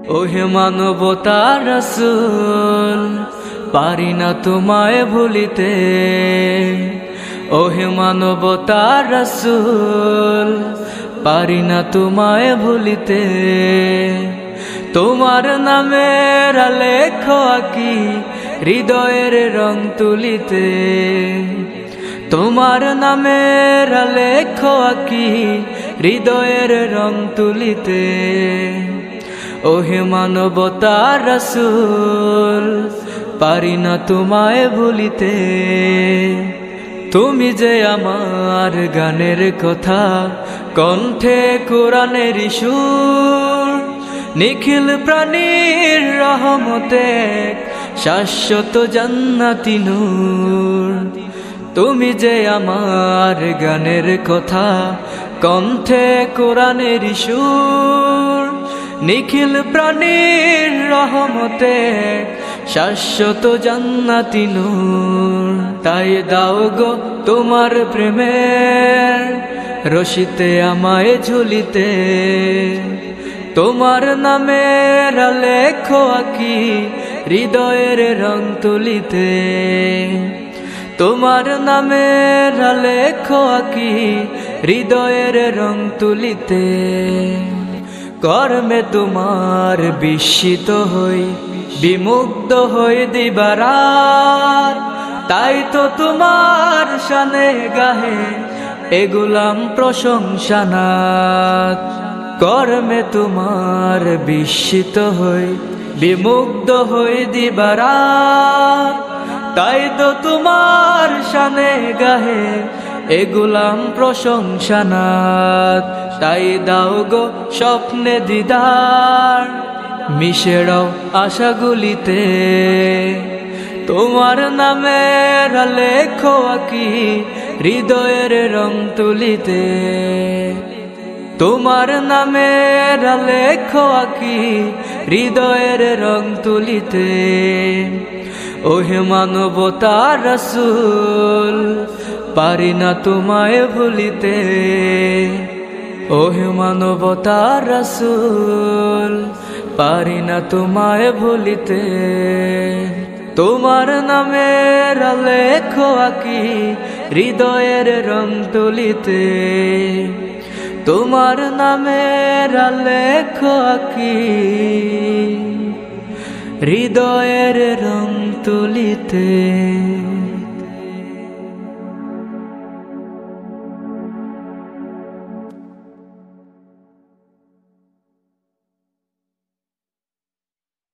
ওহে মানবতার রাসূল পারি না তোমায় ভুলিতে। ওহে মানবতার রাসূল পারি না তোমায় ভুলিতে। তোমার নামের লেখো আঁকি হৃদয়ের রং তুলিতে। তোমার নামের লেখো আঁকি হৃদয়ের রং তুলিতে। ওহে মানবতার রাসূল পারি না তোমায় ভুলিতে। তুমি যে আমার গানের কথা, কণ্ঠে কোরআনের সুর, নিখিল প্রাণীর রহমতে শাশ্বত জান্নাতি নূর। তুমি যে আমার গানের কথা, কণ্ঠে কোরআনের সুর, নিখিল প্রাণীর রহমতে শাশ্বত জান্নাতি নূর। তাই দাও গো তোমার প্রেমের রশিতে আমায় ঝুলিতে। তোমার নামের লেখো আঁকি হৃদয়ের রং তুলিতে। তোমার নামের লেখো আঁকি হৃদয়ের রং তুলিতে। কর্মে তোমার বিস্মিত হই, বিমুগ্ধ হই দিবারাত। তাই তো তোমার শানে গাহে এ গোলাম প্রশংসা নাত। কর্মে তোমার বিস্মিত হই, বিমুগ্ধ হই দিবারাত। তাই তো তোমার শানে গাহে এ গোলাম প্রশংসা নাত। তাই দাও গো স্বপ্নে দিদার, মিশে রাও আশাগুলিতে। তোমার নামের লেখো আঁকি হৃদয়ের রং তুলিতে। তোমার নামের লেখো আঁকি হৃদয়ের রং তুলিতে। ওহে মানবতার রাসূল পারি না তোমায় ভুলিতে। ওহে মানবতার রাসূল পারি না তোমায় ভুলিতে। তোমার নামের লেখো আঁকি হৃদয়ের রং তুলিতে। তোমার নামের লেখো আঁকি হৃদয়ের রং তুলিতে।